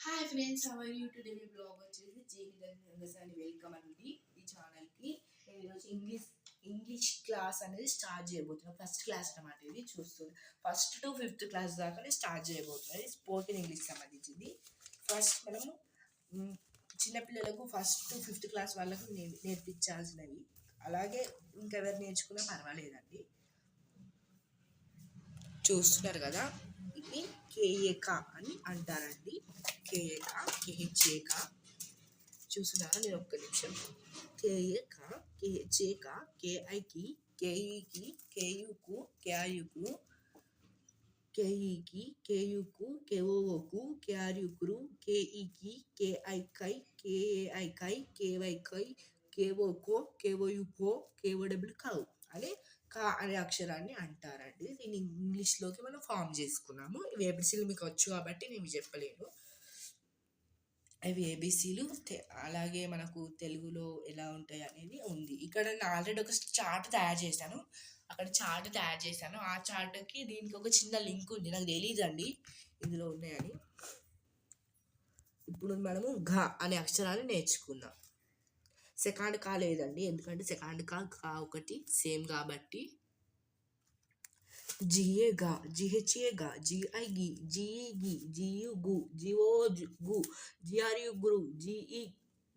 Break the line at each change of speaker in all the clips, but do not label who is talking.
Hi friends, how are you? Today మీ blog వచ్చేసి and welcome అండి ఈ ఛానల్కి. నేను ఈరోజు ఇంగ్లీష్ క్లాస్ అనేది స్టార్ట్ చేయబోతున్నాను. ఫస్ట్ క్లాస్ అన్నమాట. ఇది చూస్తుంది ఫస్ట్ టు ఫిఫ్త్ క్లాస్ దాకా స్టార్ట్ చేయబోతున్నాను. ఇది స్పోకెన్ ఇంగ్లీష్ సంబంధించింది. ఫస్ట్ మనము చిన్నపిల్లలకు ఫస్ట్ టు ఫిఫ్త్ క్లాస్ వాళ్ళకు నేర్పించాల్సినవి. అలాగే ఇంకెవరు నేర్చుకున్నా పర్వాలేదండి. చూస్తున్నారు కదా, ఇది కేఏక అని అంటారండి. కేఏక, కేహెచ్ఏక. చూస్తున్నారా? నేను ఒక్క నిమిషం. కేఏక, కేహెచ్ఏక, కేఐకి, కేఈకి, కేయుకు, కేఆర్యుకు, కేఈకి, కేయుకు, కేఓకు, కేఆర్యుకురు, కేఈకి, కేఐకై, కేఏఐకై, కేవైకై, కేఓకో, కేఓయుకో, కేఓడబ్ల్యూ కౌ అనే కా అనే అక్షరాన్ని అంటారండి. దీన్ని ఇంగ్లీష్లోకి మనం ఫామ్ చేసుకున్నాము. ఇవి ఏబిసిలు మీకు వచ్చు కాబట్టి నేను చెప్పలేను. అవి ఏబిసిలు. అలాగే మనకు తెలుగులో ఎలా ఉంటాయి అనేది ఉంది. ఇక్కడ నేను ఆల్రెడీ ఒక చార్ట్ తయారు చేశాను. ఆ చార్ట్కి దీనికి ఒక చిన్న లింక్ ఉంది. నాకు తెలియదండి ఇందులో ఉన్నాయని. ఇప్పుడు మనము ఘ అనే అక్షరాన్ని నేర్చుకుందాం. సెకండ్ కా లేదండి, ఎందుకంటే సెకండ్ కా ఒకటి సేమ్ కాబట్టి. జిఏగా, జిహెచ్ఏగా, జిఐగి, జిఈగి, జియుగు, జిఓగు, జిఆర్యుగురు, జిఈ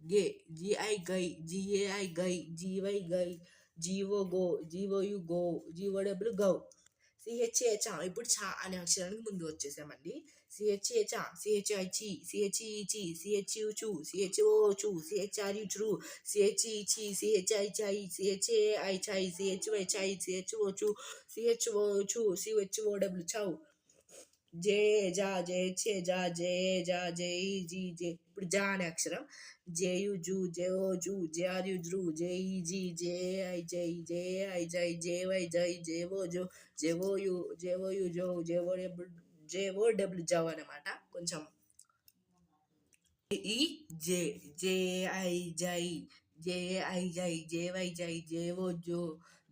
గే, జిఐ గై, జిఏఐ గై, జీవై గై, జీవోగో, జీవోయుగో, జీవోడబ్ల్యూ గౌ. సిహెచ్ఏ చా. ఇప్పుడు చా అనే అక్షరానికి ముందు వచ్చేసామండి. సిహెచ్ఏ చా, సిహెచ్ఐ చి, సిహెచ్ఈ సిహెచ్యు చు, సిహెచ్ఓ చు, సిహెచ్ఆర్యు చ్రు, సిహెచ్ఈ చి, సిహెచ్ఐ చై, సిహెచ్ఏఐ చై, సిహెచ్వై చై, సిహెచ్ఓ చు, సిహెచ్ఓ చు, సిహెచ్ఓడబ్ల్యూ చౌ. జే జా, జేహెచ్ఏ జా, జే జా, జేఈ జీ, జే. ఇప్పుడు జా అనే అక్షరం జేయు జు, జేఓ జు, జేఆర్యు జ్రు, జేఈ జీ, జేఐ జై, జేఐ జై, జేవై జై, జేవో జో, జేవోయు, జేవోయు జో, జేఓడబ్ల్యూ జౌ అనమాట. కొంచెం ఈ జే, జేఐ జై, జేఐ జై, జేవై జై, జేవో జో,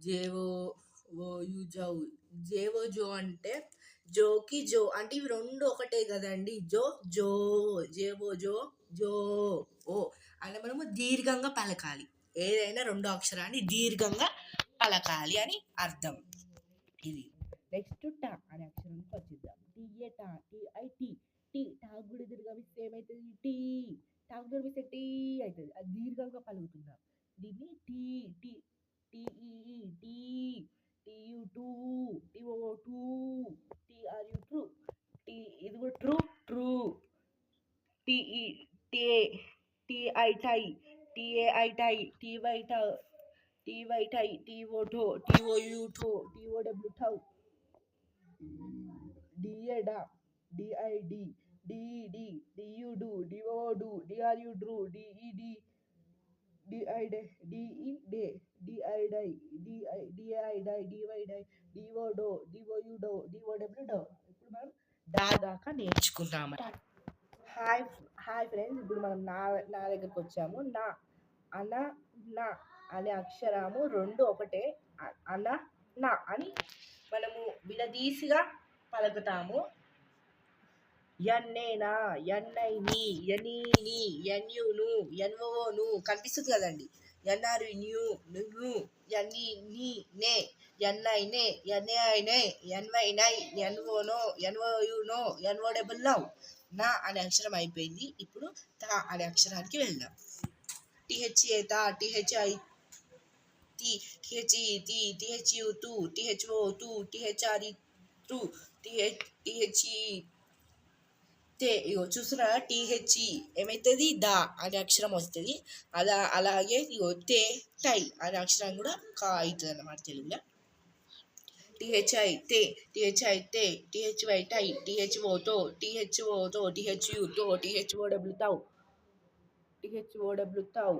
జేవో ఓయు జౌ. జేవో జో అంటే జోకి జో అంటే ఇవి రెండు ఒకటే కదండి. జో జో, జేవో జో, జో ఓ అంటే మనము దీర్ఘంగా పలకాలి. ఏదైనా రెండో అక్షరాన్ని దీర్ఘంగా పలకాలి అని అర్థం. ఇది నెక్స్ట్ టా అనే అక్షరానికి వచ్చిద్దాం. టీఏ టా, టీఐ టీ. టాకు కూడా దీర్ఘమిస్తే ఏమవుతుంది? టీ. టాకు దీర్ఘమిస్తే టీ అవుతుంది. అది దీర్ఘంగా పలుకుతున్నాం. దీన్ని టీ టీ టీఈఈ టీ, టీయు టూ, టీఓ టూ, టీఆర్యు ట్రూ. టీ ఇది కూడా ట్రూ ట్రూ. టీఈ టే, టీఐ టై, టీఏఐ టై, టీవై టై, టీవై టై, టీఓ టో, టీఓయు టో, టీఓడబ్ల్యూ టౌ. డిఏ డా, డిఐడి, డిఈడి, డియుడు, డిఓడు, డిఆర్యు డ్రు, డిఈడి, డిఐడే, డిఈ డే, డిఐడై, డిఐ డై, డివై డై, డిఓడో, డిఓయు డో, డిఓడబ్ల్యూ డో. ఇప్పుడు మనం డా దాకా నేర్చుకుంటాము. హాయ్ హాయ్ ఫ్రెండ్స్, ఇప్పుడు మనం నా నా దగ్గరకు వచ్చాము. నా అన నా అనే అక్షరము రెండు ఒకటే. అన నా అని మనము విడదీసిగా పలుకుతాము. ఎన్నేనా, ఎన్ఐని, ఎనీని, ఎన్యును, ఎన్ఓను కనిపిస్తుంది కదండి. ఎన్ఆర్యు న్యూ ను, ఎన్ఈ నీ నే, ఎన్ఐనే, ఎన్ఏఐనే, ఎన్వైనై, ఎన్ఓనో, ఎన్ఓయునో, ఎన్ఓడబుల్ నౌ. నా అనే అక్షరం అయిపోయింది. ఇప్పుడు తా అనే అక్షరానికి వెళ్దాం. టిహెచ్ఏ తా, టిహెచ్ఐ టి, టిహెచ్ఈ టి, టిహెచ్యు టూ, టిహెచ్ఓ టూ, టిహెచ్ఆర్ఈ టూ, టిహెచ్ఈ తే. ఇగో చూస్తున్నారా? టిహెచ్ఈ ఏమవుతుంది? దా అనే అక్షరం వస్తుంది. అలాగే ఇగో తే టై అనే అక్షరం కూడా కా అవుతుంది అన్నమాట తెలుగులో. టిహెచ్ఐ తే, టిహెచ్ఐ తే, టిహెచ్వై టై, టిహెచ్ఓతో, టిహెచ్ఓతో, టిహెచ్యుతో, టిహెచ్ఓడబ్ల్యూ తౌ, టిహెచ్ఓడబ్ల్యూ తౌ.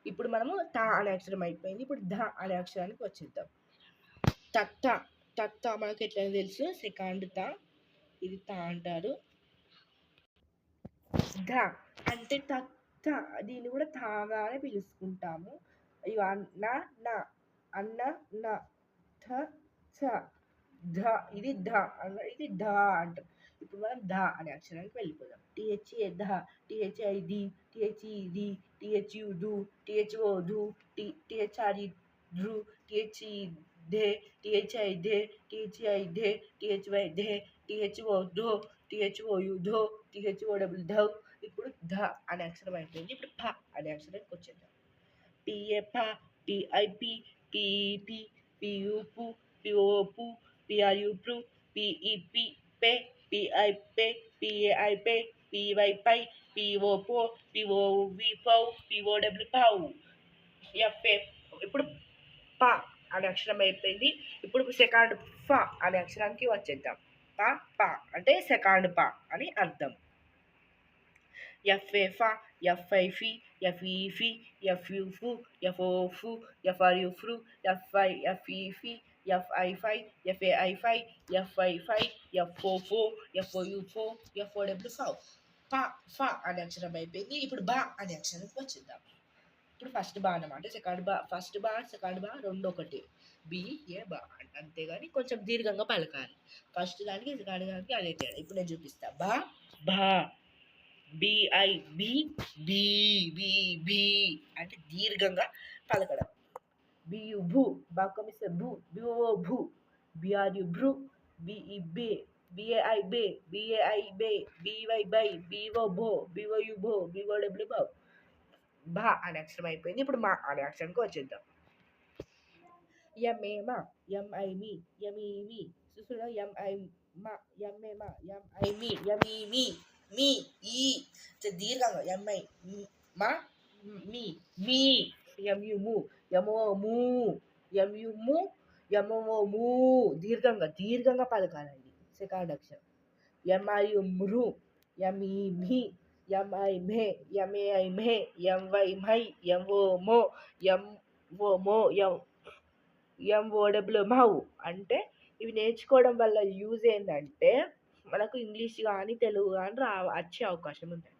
ఇప్పుడు మనము తా అనే అక్షరం అయిపోయింది. ఇప్పుడు ధ అనే అక్షరానికి వచ్చేద్దాం. తత్త. తత్త మనకు ఎట్లా తెలుసు? సెకండ్ తా, ఇది తా అంటారు. ధ అంటే తత్త. దీన్ని కూడా తాగానే పిలుచుకుంటాము. ఇవి అన్న నా, అన్న నా, థ థ, ధ ఇది ధ, ఇది ధ అంటారు. ఇప్పుడు మనం ధ అనే అక్షరానికి వెళ్ళిపోదాం. టిహెచ్ఏ ధ, టిహెచ్ఐ ది, టిహెచ్ఈ ది, టిహెచ్యు దు, టిహెచ్ఓ ధు, టిహెచ్ఆర్ఈ ధృ, టిహెచ్ఈ ధే, టిహెచ్ఐ ధే, టిహెచ్ఐ ధే, టిహెచ్వై ధే, టిహెచ్ఓ ధో, టిహెచ్ఓయు ధో, టిహెచ్ఓడబ్ల్యూ ధౌ. ఇప్పుడు ధ అనే అక్షరం అయిపోయింది. ఇప్పుడు ఫ అనే అక్షరానికి వచ్చేద్దాం. పిఏ ఫ, పిఐపి, పిఈపి, పియుపు, పిఓపు, పిఆర్యుప్రు, పిఈపి పే, పిఐ పే, పిఏఐ పే, పివై పై, పిఓపో, పిఓవి పౌ, పిఓడబ్ల్యూ పౌ. ఎఫ్ఏ. ఇప్పుడు ప అనే అక్షరం అయిపోయింది. ఇప్పుడు సెకండ్ ఫ అనే అక్షరానికి వచ్చేద్దాం. ప ప అంటే సెకండ్ ప అని అర్థం. ఎఫ్ఏఫా, ఎఫ్ఐఫి, ఎఫ్ఈఫి, ఎఫ్యుఫు, ఎఫ్ఓఫు, ఎఫ్ఆర్యుఫ్రు, ఎఫ్ఐఫి, ఎఫ్ఐఫై, ఎఫ్ఏఐఫై, ఎఫ్ఐఫై, ఎఫ్ఓఫో, ఎఫ్ఓయుఫో, ఎఫ్ఓడబ్ల్యూ ఫౌ. ప ఫ అనే అక్షరం అయిపోయింది. ఇప్పుడు బా అనే అక్షరానికి వచ్చిద్దాం. ఇప్పుడు ఫస్ట్ బా అన్నమాట. ఫస్ట్ బా సెకండ్ బా రెండు ఒకటి. బి ఏ బా అంతేగాని కొంచెం దీర్ఘంగా పలకాలి. ఫస్ట్ దానికి సెకండ్ దానికి అదే తేడా. ఇప్పుడు నేను చూపిస్తా. బా భా, బిఐ బి, బి బి బి అంటే దీర్ఘంగా పలకడం. బియు భూ, బాకమిస్తే భూ, బిఓ భూ, బిఆర్యు భ్రు, బిఈ బే, బిఏఐ బే, బిఏఐ బే, బివై బై, బిఓ భో, బిఓయు భో, బిఓడబ్ల్యూ భో. భా అనే అక్షరం అయిపోయింది. ఇప్పుడు మా అనే అక్షరానికి వచ్చేద్దాం. ఎంఏ మా, ఎంఐ మీ, ఎంఈ మీ, చూసుడు ఎంఐ మా, ఎంఏ మా, ఎంఐ మీ, ఎంఈ మీ, మీ ఈ దీర్ఘంగా ఎంఐ మా మీ మీ, ఎంయు ము, ఎంఓ ము, ఎంయు ము, ఎంఓ ము, దీర్ఘంగా పలకాలండి సెకండ్ అక్షరం. ఎంఐయు మృ, ఎంఈ మి, ఎంఐ మే, ఎంఏఐ మే, ఎంవై మై, ఎంఓ మో, ఎంఓ మో, ఎంఓడబ్ల్యూ మౌ. అంటే ఇవి నేర్చుకోవడం వల్ల యూజ్ ఏంటంటే మనకు ఇంగ్లీష్ కానీ తెలుగు కానీ వచ్చే అవకాశం ఉందండి.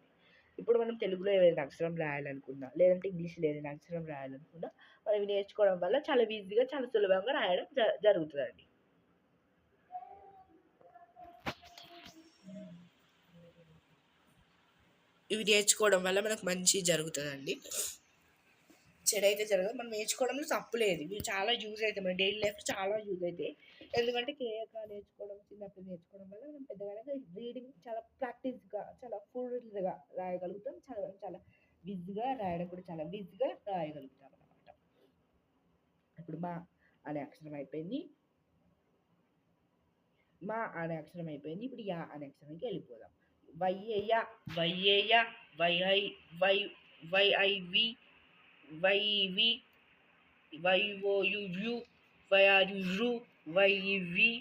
ఇప్పుడు మనం తెలుగులో ఏదైనా అక్షరం రాయాలనుకున్నా, లేదంటే ఇంగ్లీష్లో ఏదైనా అక్షరం రాయాలనుకున్నా మనం ఇవి నేర్చుకోవడం వల్ల చాలా ఈజీగా చాలా సులభంగా రాయడం జరుగుతుందండి. ఇవి నేర్చుకోవడం వల్ల మనకు మంచి జరుగుతుందండి. చెడైతే జరగదు. మనం నేర్చుకోవడంలో తప్పు లేదు. ఇవి చాలా యూజ్ అవుతాయి. మన డైలీ లైఫ్ చాలా యూజ్ అవుతాయి. ఎందుకంటే కేక నేర్చుకోవడం చిన్నప్పుడు నేర్చుకోవడం వల్ల మనం పెద్దగా రీడింగ్ చాలా ప్రాక్టీస్గా చాలా ఫుల్గా రాయగలుగుతాం. చాలా చాలా విజ్గా రాయడం కూడా చాలా విజ్గా రాయగలుగుతాం అనమాట. ఇప్పుడు మా అనే అక్షరం అయిపోయింది. మా అనే అక్షరం అయిపోయింది. ఇప్పుడు యా అనే అక్షరానికి వెళ్ళిపోదాం. వైఏయ, వైఏయ, వైఐ, వై వైఐవి, వైవి, వైఓయుయు, వైఆర్యురు, వైవి,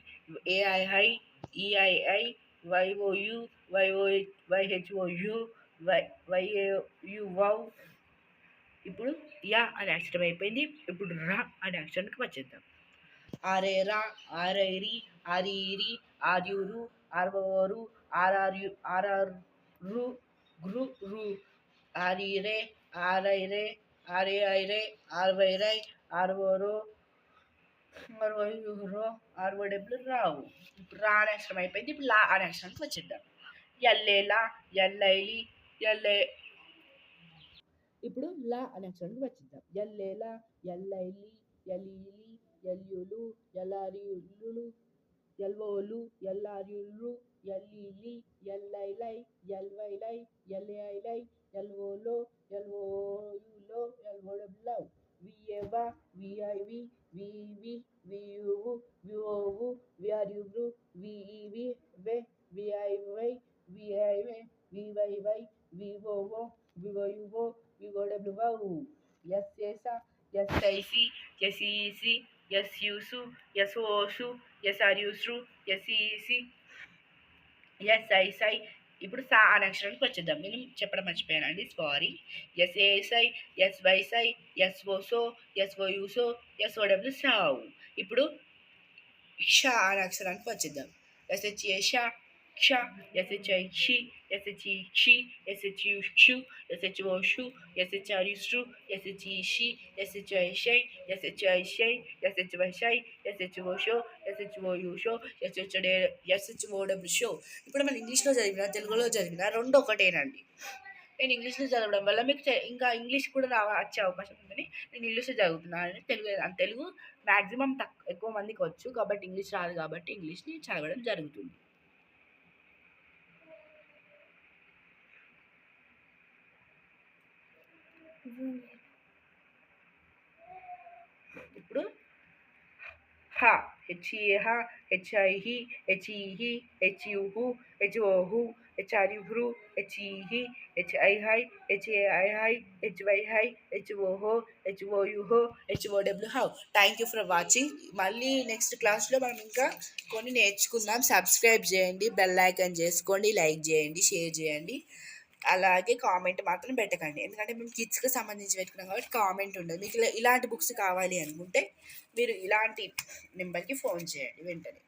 ఏఐఐ, ఈఐఐ, వైఓయు, వైహెచ్ఓయు, వైఏయువౌ. ఇప్పుడు యా అనే అక్షరం అయిపోయింది. ఇప్పుడు రా అనే అక్షరానికి వచ్చేద్దాం. ఆరేరా, ఆరైరి, ఆరీరి, ఆర్యురు, ఆర్వోరు, ఆర్ఆర్రు, గృ రు, ఆరీరే, ఆరైరే, ఆర్ఏఐరే, ఆర్వైరై, ఆర్వోరో, ఆర్వోయురో, ఆర్వోడబ్ల్యూ రావు. ఇప్పుడు రా అనే అక్షరం అయిపోయింది. ఇప్పుడు లా అనే అక్షరానికి వచ్చేద్దాం. ఎల్లేలా, ఎల్లైలి, ఎల్లే. ఇప్పుడు లా అనే అక్షరానికి వచ్చిద్దాం. ఎల్లేలా, ఎల్లైలి, ఎలీలి, ఎల్యులు, ఎల్లారియులు, ఎల్వోలు, ఎల్లార్యులు, ఎల్లీలి, ఎల్లైలై, ఎల్వైలై, ఎల్ఏఐలై, ఎల్వోలో, ఎల్వోయులో, ఎల్వోడబ్ల్యూ. విఏవా, విఐవి, విఈవి, వియువు, విఓవు, విఆర్యువు, విఈవి వే, విఐవై, విఐవై, వివైవై, విఓఓ, వివోయువో, వివోడబ్ల్యూ. ఎస్ఏసా, ఎస్ఐసి, ఎస్ఈసి, ఎస్యుసు, ఎస్ఓసు, ఎస్ఆర్యుసు, ఎస్ఈసి, ఎస్ఐసై. ఇప్పుడు సా అనే అక్షరానికి వచ్చేద్దాం. నేను చెప్పడం మర్చిపోయానండి, సారీ. ఎస్ఏఎస్ఐ, ఎస్వైసై, ఎస్ఓసో, ఎస్ఓయుసో, ఎస్ఓడబ్ల్యూ సావు. ఇప్పుడు షా అనే అక్షరానికి వచ్చేద్దాం. ఎస్హెచ్ఏ షా, క్ష, ఎస్హెచ్ఐ షి, SHE she, SHU shu, SHO shu, SHRU stru, SHE she, SHI shay, SHI shay, SHY shay, SHO show, SHOU show, SHOW show. ఇప్పుడు మనం ఇంగ్లీష్లో చదివినా తెలుగులో చదివినా రెండు ఒకటేనండి. నేను ఇంగ్లీష్లో చదవడం వల్ల మీకు ఇంకా ఇంగ్లీష్ కూడా వచ్చే అవకాశం ఉందని నేను ఇంగ్లీష్లో చదువుతున్నాను. తెలుగు మ్యాక్సిమం ఎక్కువ మందికి వచ్చు కాబట్టి ఇంగ్లీష్ రాదు కాబట్టి ఇంగ్లీష్ని చదవడం జరుగుతుంది. ఇప్పుడు హ HEH HIE HEE HUHU HOHU HRUHRU HEHE HIHI HAIHI HYHI HOHO HOUHO HOW how. Thank you for watching. మళ్ళీ నెక్స్ట్ క్లాస్లో మనం ఇంకా కొన్ని నేర్చుకుందాం. సబ్స్క్రైబ్ చేయండి, బెల్ ఐకాన్ చేసుకోండి, లైక్ చేయండి, షేర్ చేయండి. అలాగే కామెంట్ మాత్రం పెట్టకండి, ఎందుకంటే మేము కిడ్స్కి సంబంధించి పెట్టుకున్నాం కాబట్టి కామెంట్ ఉండదు. మీకు ఇలాంటి బుక్స్ కావాలి అనుకుంటే మీరు ఇలాంటి నెంబర్కి ఫోన్ చేయండి వెంటనే.